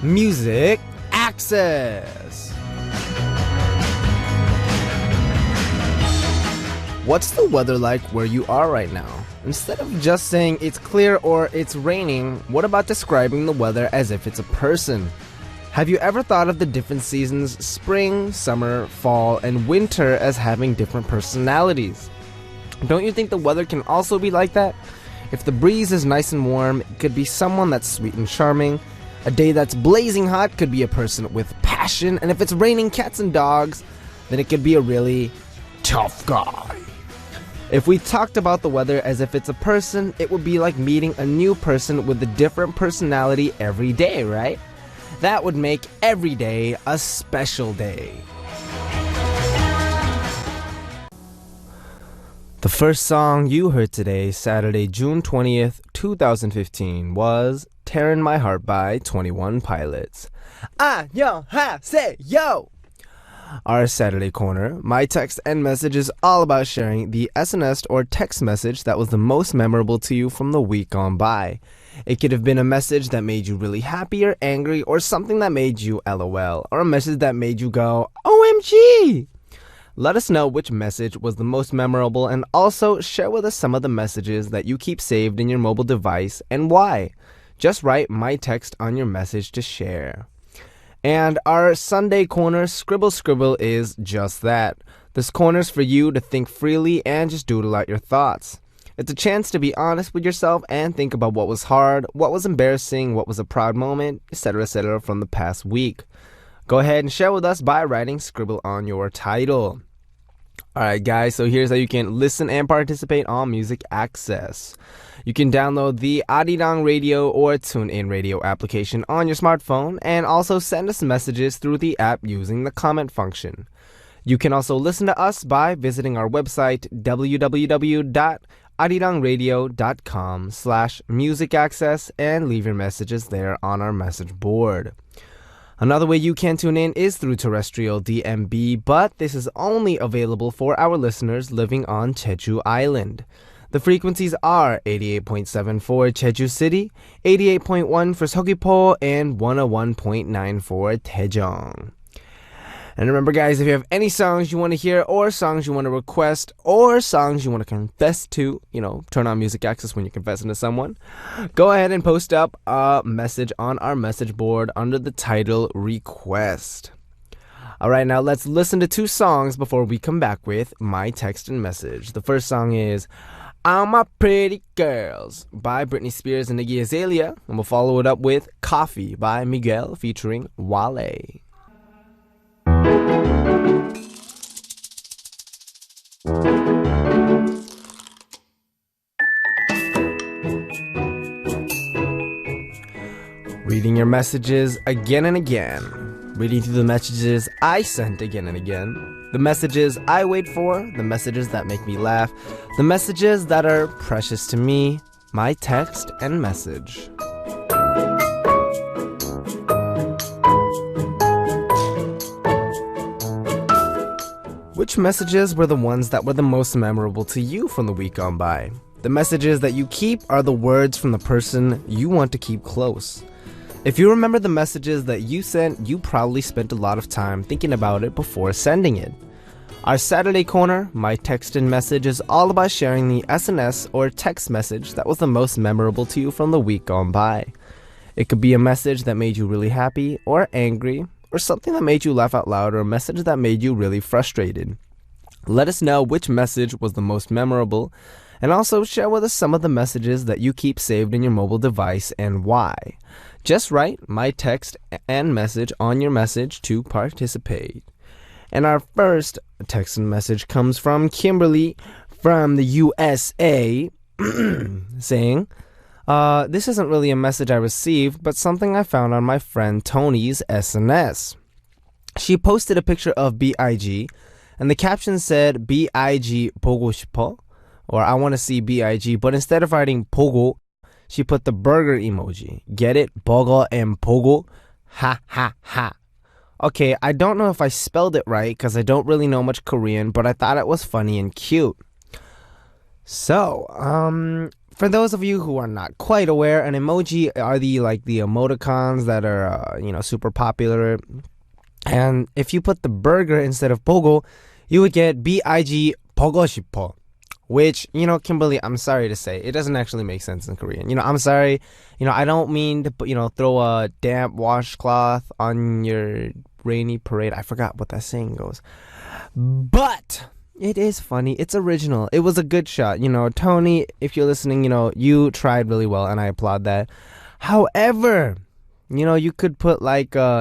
Music Access. What's the weather like where you are right now? Instead of just saying it's clear or it's raining, what about describing the weather as if it's a person? Have you ever thought of the different seasons, spring, summer, fall, and winter, as having different personalities? Don't you think the weather can also be like that? If the breeze is nice and warm, it could be someone that's sweet and charming. A day that's blazing hot could be a person with passion. And if it's raining cats and dogs, then it could be a really tough guy. If we talked about the weather as if it's a person, it would be like meeting a new person with a different personality every day, right? That would make every day a special day. The first song you heard today, Saturday, June 20th, 2015, was Tearing My Heart by 21 Pilots. Say yo! Our Saturday corner, my text and message, is all about sharing the SNS or text message that was the most memorable to you from the week gone by. It could have been a message that made you really happy or angry, or something that made you LOL, or a message that made you go OMG! Let us know which message was the most memorable, and also share with us some of the messages that you keep saved in your mobile device and why. Just write my text on your message to share. And our Sunday corner, Scribble Scribble, is just that. This corner's for you to think freely and just doodle out your thoughts. It's a chance to be honest with yourself and think about what was hard, what was embarrassing, what was a proud moment, etc. from the past week. Go ahead and share with us by writing Scribble on your title. Alright guys, so here's how you can listen and participate on Music Access. You can download the Arirang Radio or TuneIn Radio application on your smartphone, and also send us messages through the app using the comment function. You can also listen to us by visiting our website www.arirangradio.com/musicaccess and leave your messages there on our message board. Another way you can tune in is through terrestrial DMB, but this is only available for our listeners living on Jeju Island. The frequencies are 88.7 for Jeju City, 88.1 for Seogwipo, and 101.9 for Daejeong. And remember guys, if you have any songs you want to hear, or songs you want to request, or songs you want to confess to, turn on Music Access when you're confessing to someone, go ahead and post up a message on our message board under the title Request. Alright, now let's listen to two songs before we come back with my text and message. The first song is All My Pretty Girls by Britney Spears and Iggy Azalea, and we'll follow it up with Coffee by Miguel featuring Wale. Reading your messages again and again. Reading through the messages I sent again and again. The messages I wait for. The messages that make me laugh. The messages that are precious to me. My text and message. Which messages were the ones that were the most memorable to you from the week gone by? The messages that you keep are the words from the person you want to keep close. If you remember the messages that you sent, you probably spent a lot of time thinking about it before sending it. Our Saturday corner, my text and message, is all about sharing the SNS or text message that was the most memorable to you from the week gone by. It could be a message that made you really happy or angry, or something that made you laugh out loud, or a message that made you really frustrated. Let us know which message was the most memorable, and also share with us some of the messages that you keep saved in your mobile device and why. Just write my text and message on your message to participate. And our first text and message comes from Kimberly from the USA saying, this isn't really a message I received, but something I found on my friend Tony's SNS. She posted a picture of B.I.G. and the caption said, B.I.G. 보고 싶어? Or I want to see B.I.G. But instead of writing 보고, she put the burger emoji. Get it? Burger and 보고? Ha ha ha. Okay, I don't know if I spelled it right because I don't really know much Korean, but I thought it was funny and cute. So, For those of you who are not quite aware, an emoji are the emoticons that are super popular. And if you put the burger instead of 보고, you would get BIG 보고 싶어. Which, Kimberly, I'm sorry to say, it doesn't actually make sense in Korean. I'm sorry, I don't mean to, throw a damp washcloth on your rainy parade. I forgot what that saying goes. But it is funny. It's original. It was a good shot. Tony, if you're listening, you tried really well, and I applaud that. However, you could put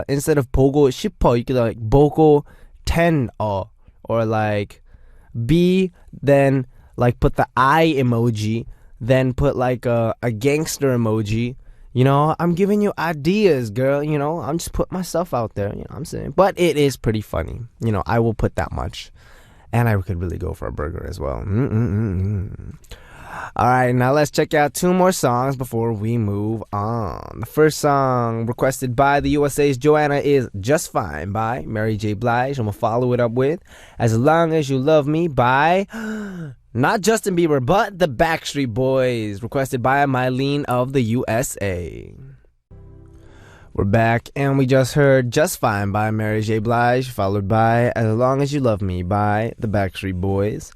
instead of 보고 싶어, you could 보고 텐어, or B, then put the eye emoji, then put a gangster emoji. I'm giving you ideas, girl. I'm just putting myself out there. I'm saying, but it is pretty funny. I will put that much, and I could really go for a burger as well. All right, now let's check out 2 more songs before we move on. The first song requested by the USA's Joanna is Just Fine by Mary J. Blige. I'm going to follow it up with As Long As You Love Me by not Justin Bieber, but the Backstreet Boys, requested by Mylene of the USA. We're back, and we just heard Just Fine by Mary J. Blige, followed by As Long As You Love Me by the Backstreet Boys.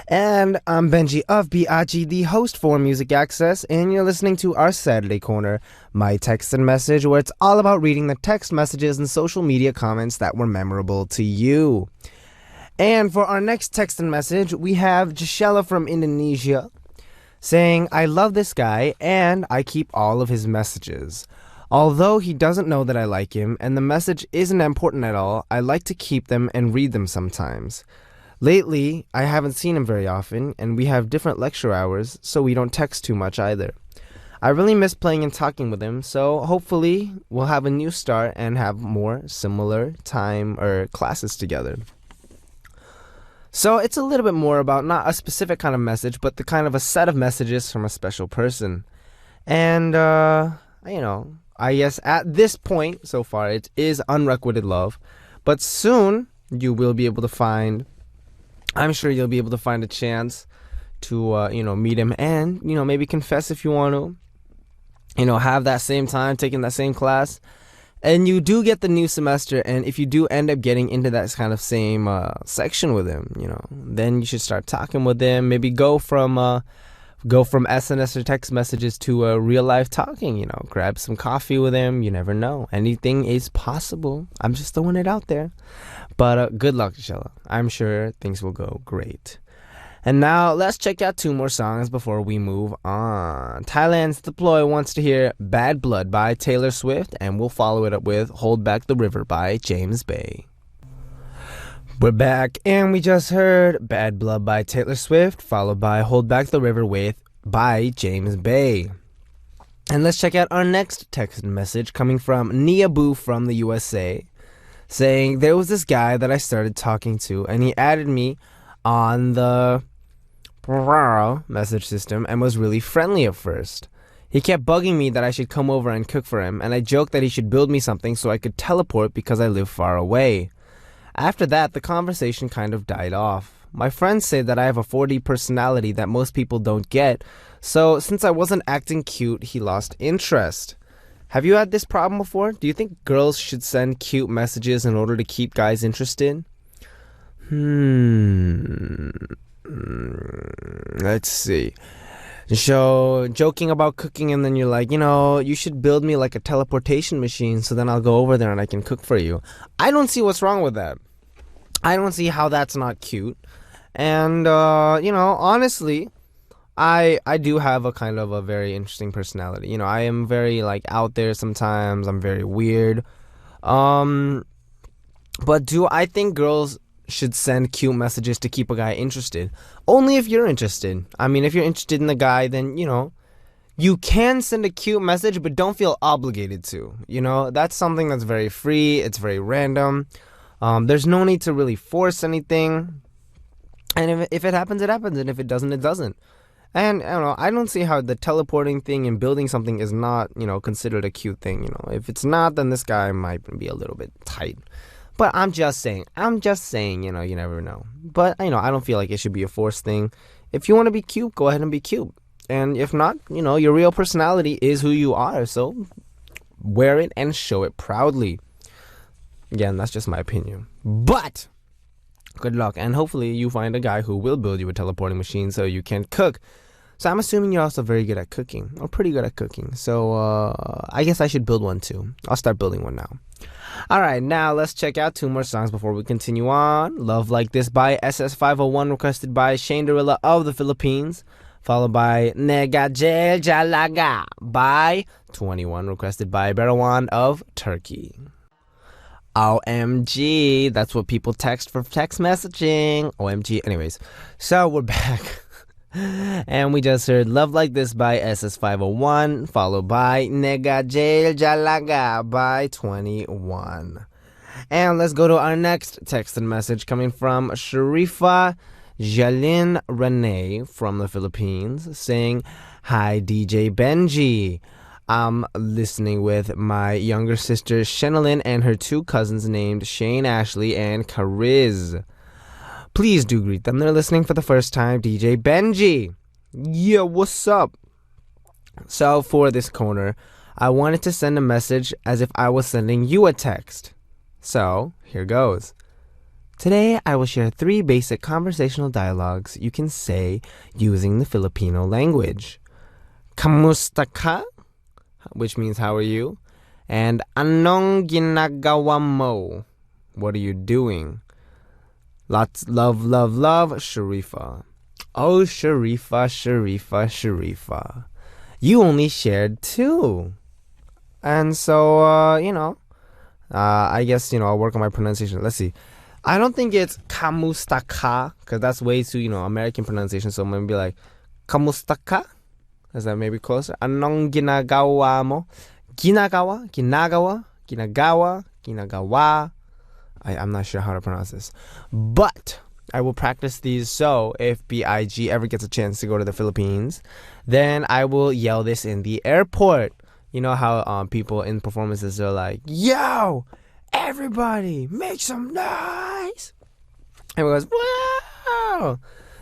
And I'm Benji of BIG, the host for Music Access, and you're listening to our Saturday Corner, My Text and Message, where it's all about reading the text messages and social media comments that were memorable to you. And for our next text and message, we have Gisela from Indonesia saying, I love this guy, and I keep all of his messages. Although he doesn't know that I like him, and the message isn't important at all, I like to keep them and read them sometimes. Lately, I haven't seen him very often, and we have different lecture hours, so we don't text too much either. I really miss playing and talking with him, so hopefully we'll have a new start and have more similar time or classes together. So it's a little bit more about not a specific kind of message, but the kind of a set of messages from a special person. And, I guess at this point, so far, it is unrequited love, but soon you will be able to find... I'm sure you'll be able to find a chance to, meet him and, maybe confess if you want to, have that same time, taking that same class. And you do get the new semester, and if you do end up getting into that kind of same section with him, then you should start talking with him. Maybe go from SNS or text messages to real life talking, grab some coffee with him. You never know. Anything is possible. I'm just throwing it out there. But good luck, Gisela. I'm sure things will go great. And now let's check out 2 more songs before we move on. Thailand's Deploy wants to hear Bad Blood by Taylor Swift, and we'll follow it up with Hold Back the River by James Bay. We're back, and we just heard Bad Blood by Taylor Swift, followed by Hold Back the River by James Bay. And let's check out our next text message coming from Nia Boo from the USA, saying, there was this guy that I started talking to, and he added me on the message system and was really friendly at first. He kept bugging me that I should come over and cook for him, and I joked that he should build me something so I could teleport because I live far away. After that, the conversation kind of died off. My friends say that I have a 4D personality that most people don't get, so since I wasn't acting cute, he lost interest. Have you had this problem before? Do you think girls should send cute messages in order to keep guys interested? Let's see. So, joking about cooking, and then you're like, you should build me like a teleportation machine so then I'll go over there and I can cook for you. I don't see what's wrong with that. I don't see how that's not cute. And, honestly, I do have a kind of a very interesting personality. I am very, out there sometimes. I'm very weird. But do I think girls should send cute messages to keep a guy interested? Only if you're interested. I mean, if you're interested in the guy, then, you can send a cute message, but don't feel obligated to. That's something that's very free. It's very random. There's no need to really force anything. And if it happens, it happens. And if it doesn't, it doesn't. And, I don't see how the teleporting thing and building something is not, considered a cute thing. If it's not, then this guy might be a little bit tight. But I'm just saying, you never know. But, I don't feel like it should be a forced thing. If you want to be cute, go ahead and be cute. And if not, your real personality is who you are. So wear it and show it proudly. Again, that's just my opinion. But good luck. And hopefully you find a guy who will build you a teleporting machine so you can cook. So I'm assuming you're also very good at cooking, or pretty good at cooking. So I guess I should build one too. I'll start building one now. Alright, now let's check out 2 more songs before we continue on. Love Like This by SS501, requested by Shane Dorilla of the Philippines. Followed by Nega Jel Jalaga by 21, requested by Berawan of Turkey. OMG, that's what people text for text messaging. OMG. Anyways, so we're back. And we just heard Love Like This by SS501, followed by Nega Jail Jalaga by 21. And let's go to our next text and message coming from Sharifa Jalin Renee from the Philippines, saying, "Hi DJ Benji. I'm listening with my younger sister Shenalyn and her 2 cousins named Shane Ashley and Kariz. Please do greet them. They're listening for the first time. DJ Benji. Yeah, what's up?" So for this corner, I wanted to send a message as if I was sending you a text. So here goes. Today, I will share 3 basic conversational dialogues you can say using the Filipino language. Kamusta ka? Which means how are you? And anong ginagawa mo? What are you doing? Lots love, Sharifa. Oh, Sharifa. You only shared 2. And so, I guess, I'll work on my pronunciation. Let's see. I don't think it's kamusta ka, because that's way too, American pronunciation. So I'm going to be like, kamusta ka? Is that maybe closer? Anong ginagawa mo? Ginagawa. I'm not sure how to pronounce this. But I will practice these, so if BIG ever gets a chance to go to the Philippines, then I will yell this in the airport. You know how people in performances are like, "Yo, everybody, make some noise!" Everyone goes, "Wow!"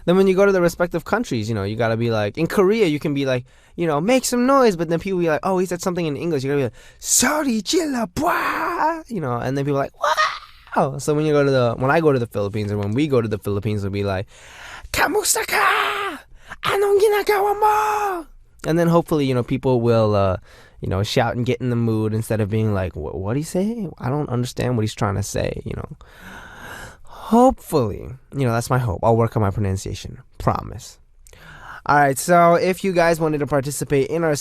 Then when you go to the respective countries, you gotta be like, in Korea, you can be like, make some noise, but then people be like, "Oh, he said something in English." You gotta be like, "Sorry, chilla, blah!" And then people are like, "Wow!" So when I go to the Philippines, or when we go to the Philippines, we'll be like, "Kamusta ka? Anong ginagawa mo?" And then hopefully, people will, shout and get in the mood instead of being like, "What'd he say? I don't understand what he's trying to say," Hopefully, that's my hope. I'll work on my pronunciation. Promise. Alright, so if you guys wanted to participate in our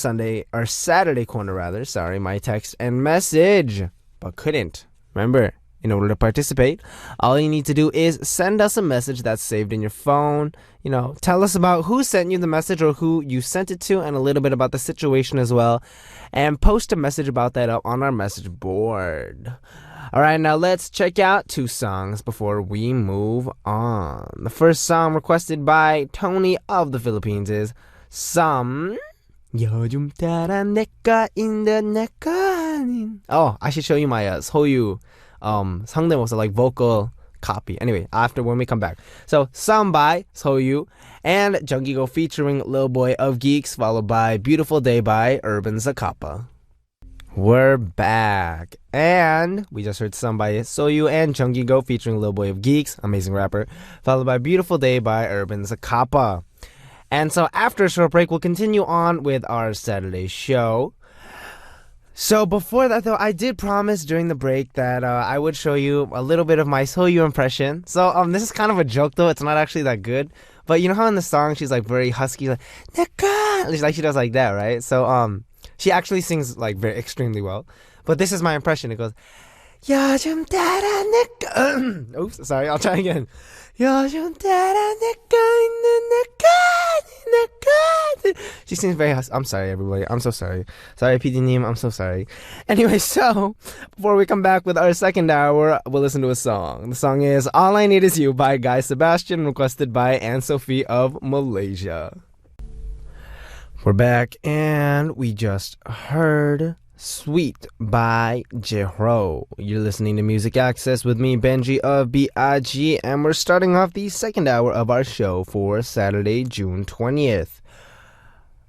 Saturday corner rather, my text and message, but couldn't. Remember, in order to participate, all you need to do is send us a message that's saved in your phone. Tell us about who sent you the message or who you sent it to, and a little bit about the situation as well. And post a message about that up on our message board. Alright, now let's check out 2 songs before we move on. The first song requested by Tony of the Philippines is Some. 요즘 따라 내가 있는 내가. Oh, I should show you my 소유 상대모사, like vocal copy. Anyway, after when we come back. So, Some by Soyu and Junggigo featuring Lil Boy of Geeks, followed by Beautiful Day by Urban Zacapa. We're back. And we just heard Some by Soyu and Junggigo featuring Lil Boy of Geeks, amazing rapper, followed by Beautiful Day by Urban Zacapa. And so after a short break, we'll continue on with our Saturday show. So before that, though, I did promise during the break that I would show you a little bit of my Soyu impression. So this is kind of a joke, though. It's not actually that good. But you know how in the song she's like very husky, like Neka! Like she does like that, right? So she actually sings like very extremely well. But this is my impression. It goes, 요즘 따라 내꺼. Oops, sorry. I'll try again. 요즘 따라 내꺼 있는 내꺼. She sings very husky. I'm sorry, everybody. I'm so sorry. Sorry, PD님. I'm so sorry. Anyway, so before we come back with our second hour, we'll listen to a song. The song is All I Need Is You by Guy Sebastian, requested by Anne Sophie of Malaysia. We're back, and we just heard Sweet by Jehro. You're listening to Music Access with me, Benji of BIG, and we're starting off the second hour of our show for Saturday, June 20th.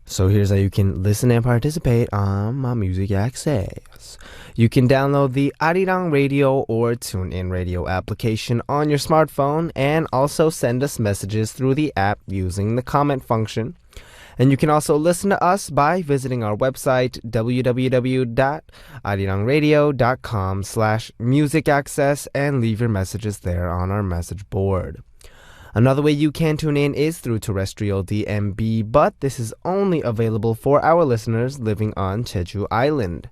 So here's how you can listen and participate on my Music Access. You can download the Arirang Radio or TuneIn Radio application on your smartphone and also send us messages through the app using the comment function. And you can also listen to us by visiting our website www.arirangradio.com/musicaccess and leave your messages there on our message board. Another way you can tune in is through terrestrial DMB, but this is only available for our listeners living on Jeju Island.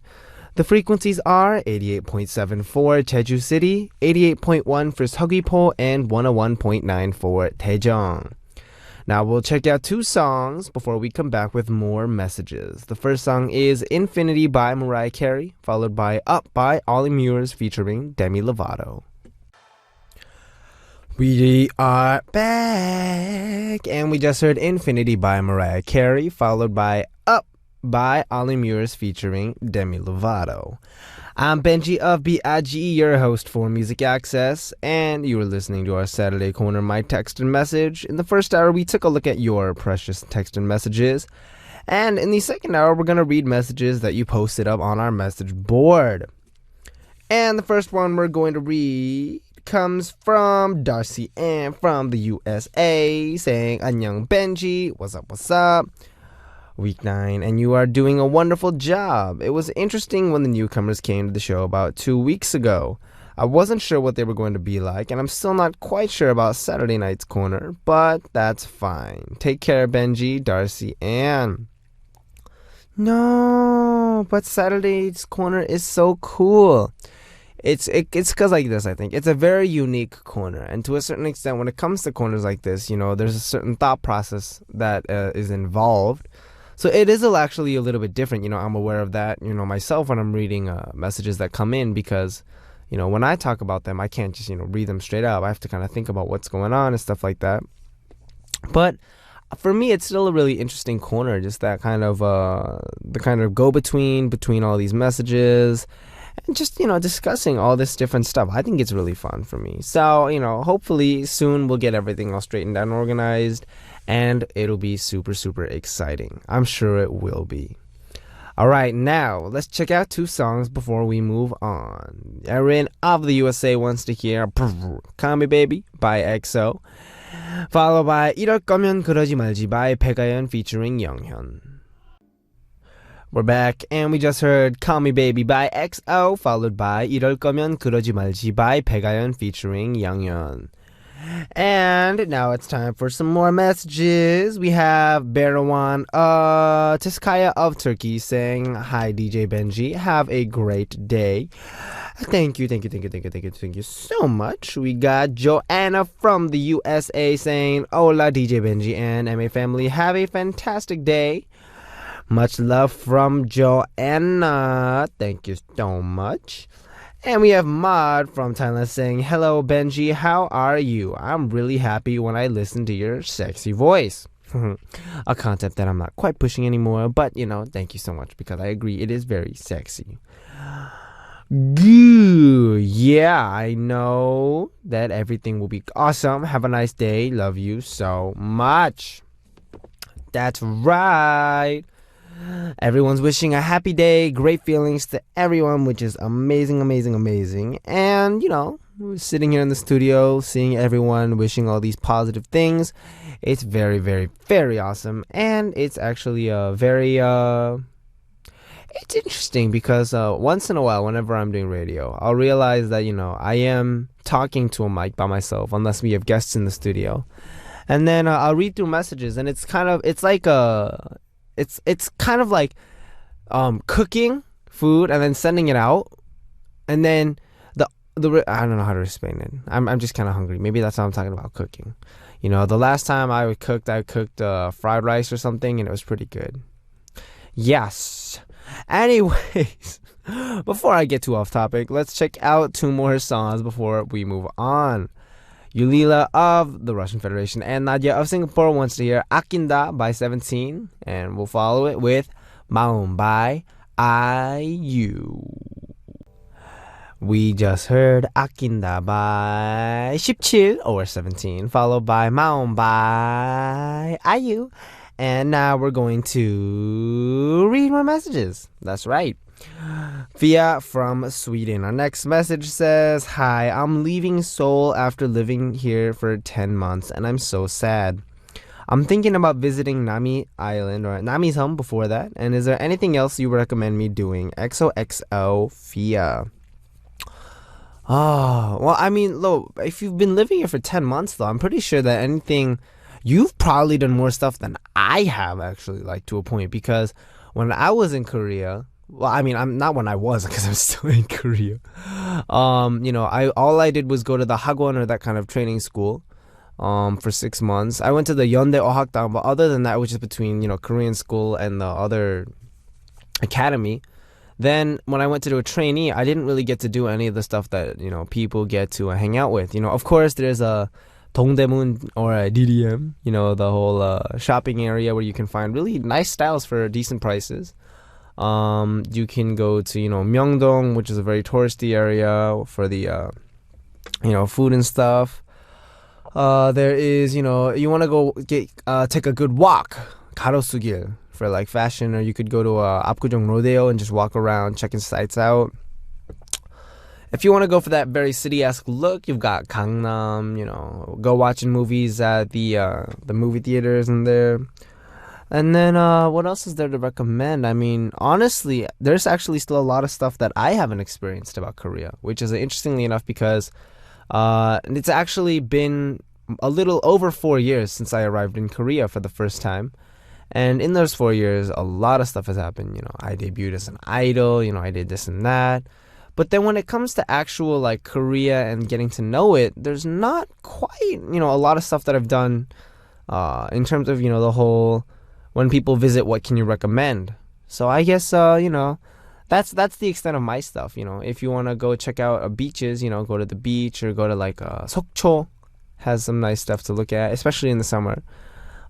The frequencies are 88.7 for Jeju City, 88.1 for Seogwipo, and 101.9 for Daejeong. Now we'll check out two songs before we come back with more messages. The first song is Infinity by Mariah Carey, followed by Up by Ollie Murs featuring Demi Lovato. We are back, and we just heard Infinity by Mariah Carey, followed by Up by Ollie Murs featuring Demi Lovato. I'm Benji of B.I.G., your host for Music Access, and you are listening to our Saturday Corner, My Text and Message. In the first hour, we took a look at your precious text and messages, and in the second hour, we're going to read messages that you posted up on our message board. And the first one we're going to read comes from Darcy Ann from the USA saying, "Annyeong Benji, what's up? Week 9, and you are doing a wonderful job. It was interesting when the newcomers came to the show about 2 weeks ago. I wasn't sure what they were going to be like, and I'm still not quite sure about Saturday night's corner, but that's fine. Take care, Benji, Darcy Ann." No, but Saturday's corner is so cool. It's because like this, I think. It's a very unique corner. And to a certain extent, when it comes to corners like this, you know, there's a certain thought process that is involved. So it is actually a little bit different. You know, I'm aware of that, you know, myself when I'm reading messages that come in because, you know, when I talk about them, I can't just, you know, read them straight up. I have to kind of think about what's going on and stuff like that. But for me, it's still a really interesting corner. Just that kind of, the kind of go-between between all these messages and just, you know, discussing all this different stuff. I think it's really fun for me. So, you know, hopefully soon we'll get everything all straightened out and organized, and it'll be super, super exciting. I'm sure it will be. All right, now let's check out two songs before we move on. Erin of the USA wants to hear Call Me Baby by EXO, followed by 이럴 거면 그러지 말지 by 백아연 featuring 영현. We're back, and we just heard Call Me Baby by EXO, followed by 이럴 거면 그러지 말지 by 백아연 featuring 영현. And now it's time for some more messages. We have Berawan Tiskaya of Turkey saying, "Hi DJ Benji, have a great day." Thank you so much. We got Joanna from the USA saying, "Hola DJ Benji and MA family, have a fantastic day." Much love from Joanna. Thank you so much. And we have Maud from Thailand saying, "Hello Benji, how are you? I'm really happy when I listen to your sexy voice." A concept that I'm not quite pushing anymore, but you know, thank you so much because I agree it is very sexy. Goo. Yeah, I know that everything will be awesome. Have a nice day. Love you so much. That's right. Everyone's wishing a happy day, great feelings to everyone, which is amazing. And, you know, sitting here in the studio, seeing everyone wishing all these positive things, it's very, very, very awesome. And it's actually it's interesting because once in a while, whenever I'm doing radio, I'll realize that, you know, I am talking to a mic by myself, unless we have guests in the studio. And then I'll read through messages, and it's kind of like cooking food and then sending it out, and then I don't know how to explain it. I'm just kind of hungry. Maybe that's how I'm talking about cooking. You know, the last time I cooked fried rice or something, and it was pretty good. Yes. Anyways, before I get too off topic, let's check out two more songs before we move on. Yulila of the Russian Federation and Nadia of Singapore wants to hear Akinda by 17, and we'll follow it with Maum by IU. We just heard Akinda by 17 or 17, followed by Maum by IU. And now we're going to read my messages. That's right. Via from Sweden. Our next message says, "Hi, I'm leaving Seoul after living here for 10 months and I'm so sad. I'm thinking about visiting Nami Island or Nami섬 before that. And is there anything else you recommend me doing? XOXO Via." Oh, well, I mean, look, if you've been living here for 10 months, though, I'm pretty sure that you've probably done more stuff than I have, actually, like, to a point. Because when I was in Korea, well, I mean, I'm not when I was, because I'm still in Korea. All I did was go to the Hagwon or that kind of training school, for 6 months. I went to the Yeondae Ohakdang, but other than that, which is between, Korean school and the other academy. Then when I went to do a trainee, I didn't really get to do any of the stuff that, people get to hang out with. Of course, there's a Dongdaemun or a DDM, the whole shopping area where you can find really nice styles for decent prices. You can go to, Myeongdong, which is a very touristy area for the, food and stuff. There is, you want to go take a good walk, 가로수길, for like fashion, or you could go to Apgujeong Rodeo and just walk around checking sites out. If you want to go for that very city-esque look, you've got Gangnam, go watching movies at the movie theaters in there. And then what else is there to recommend? I mean, honestly, there's actually still a lot of stuff that I haven't experienced about Korea, which is interestingly enough because it's actually been a little over 4 years since I arrived in Korea for the first time. And in those 4 years, a lot of stuff has happened. I debuted as an idol, I did this and that. But then when it comes to actual like Korea and getting to know it, there's not quite, a lot of stuff that I've done in terms of, the whole, when people visit, what can you recommend? So I guess, that's the extent of my stuff. If you want to go check out beaches, go to the beach or go to like Sokcho, has some nice stuff to look at, especially in the summer.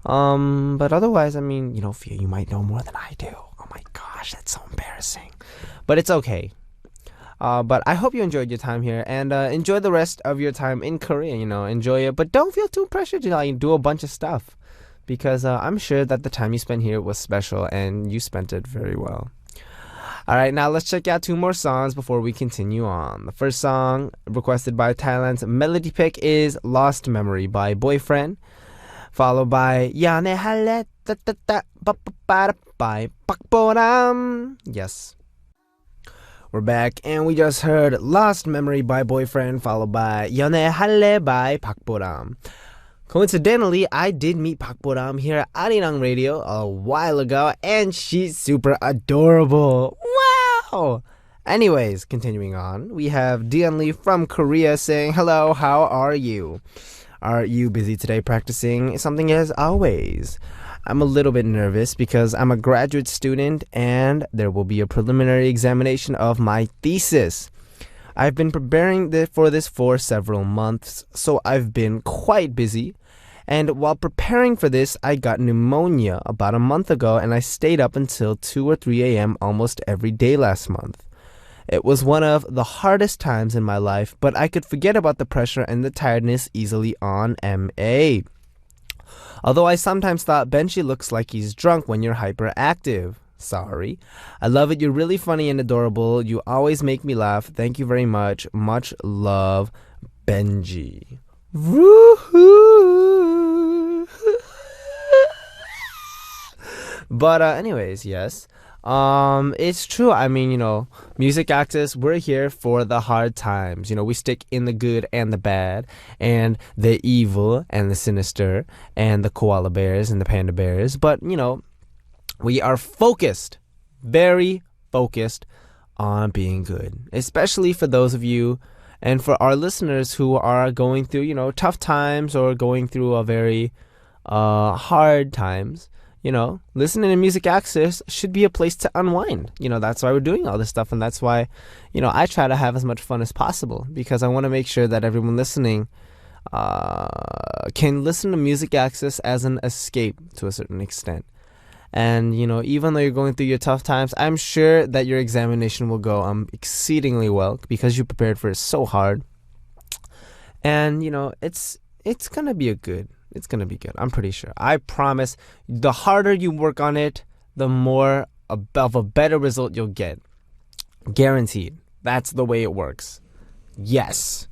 But otherwise, I mean, Fia, you might know more than I do. Oh my gosh, that's so embarrassing. But it's okay. But I hope you enjoyed your time here and enjoy the rest of your time in Korea. Enjoy it, but don't feel too pressured to do a bunch of stuff because I'm sure that the time you spent here was special and you spent it very well. All right, now let's check out 2 more songs before we continue on. The first song requested by Thailand's Melody Pick is "Lost Memory" by Boyfriend, followed by 연애할래 by 박보람. Yes. We're back and we just heard "Lost Memory" by Boyfriend, followed by 연애할래 by 박보람. Coincidentally, I did meet 박보람 here at Arirang Radio a while ago and she's super adorable. Wow! Anyways, continuing on, we have Dion Lee from Korea saying, "Hello, how are you? Are you busy today practicing something as always? I'm a little bit nervous because I'm a graduate student and there will be a preliminary examination of my thesis. I've been preparing for this for several months, so I've been quite busy. And while preparing for this, I got pneumonia about a month ago and I stayed up until 2 or 3 a.m. almost every day last month. It was one of the hardest times in my life, but I could forget about the pressure and the tiredness easily on MA. Although I sometimes thought Benji looks like he's drunk when you're hyperactive. Sorry. I love it. You're really funny and adorable. You always make me laugh. Thank you very much. Much love, Benji." Woohoo! But anyways, yes. It's true. I mean, Music Access, we're here for the hard times. We stick in the good and the bad and the evil and the sinister and the koala bears and the panda bears. But, we are focused, very focused on being good, especially for those of you and for our listeners who are going through, tough times or going through a very hard times. Listening to Music Access should be a place to unwind. That's why we're doing all this stuff. And that's why, I try to have as much fun as possible because I want to make sure that everyone listening can listen to Music Access as an escape to a certain extent. And, even though you're going through your tough times, I'm sure that your examination will go exceedingly well because you prepared for it so hard. And, it's going to be a good It's gonna be good. I'm pretty sure. I promise. The harder you work on it, the more of a better result you'll get. Guaranteed. That's the way it works. Yes.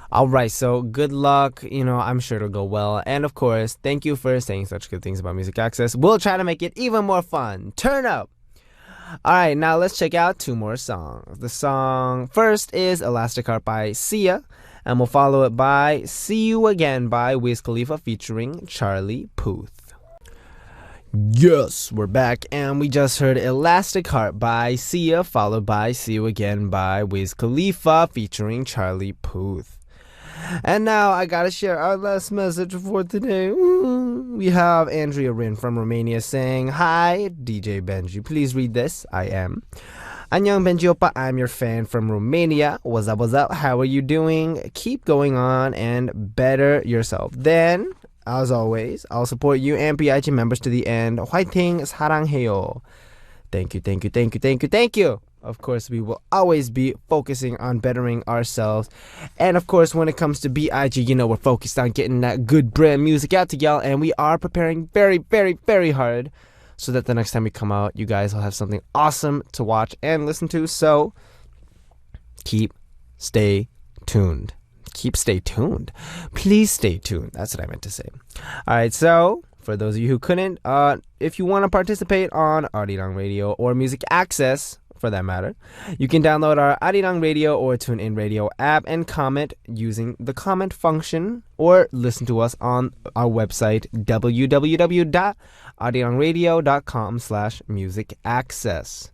All right, so good luck. I'm sure it'll go well. And of course, thank you for saying such good things about Music Access. We'll try to make it even more fun. Turn up. All right, now let's check out 2 more songs. The song first is Elastic Heart by Sia, and we'll follow it by See You Again by Wiz Khalifa featuring Charlie Puth. Yes, we're back, and we just heard Elastic Heart by Sia, followed by See You Again by Wiz Khalifa featuring Charlie Puth. And now I gotta share our last message for today. We have Andrea Rin from Romania saying, "Hi, DJ Benji. Please read this. I am. Annyeong Benji Oppa, I'm your fan from Romania. What's up, what's up? How are you doing? Keep going on and better yourself. Then, as always, I'll support you and PIG members to the end. 화이팅, 사랑해요." Thank you, thank you, thank you, thank you, thank you. Of course, we will always be focusing on bettering ourselves. And of course, when it comes to BIG, we're focused on getting that good brand music out to y'all. And we are preparing very, very, very hard so that the next time we come out, you guys will have something awesome to watch and listen to. So, stay tuned. Stay tuned. Please stay tuned. That's what I meant to say. All right, so for those of you who couldn't, if you want to participate on Arirang Radio or Music Access, for that matter, you can download our Arirang Radio or TuneIn Radio app and comment using the comment function, or listen to us on our website www.arirangradio.com/musicaccess.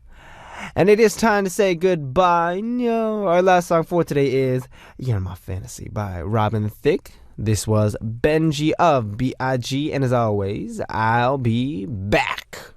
And it is time to say goodbye. No, our last song for today is You're My Fantasy by Robin Thicke. This was Benji of BIG, and as always, I'll be back.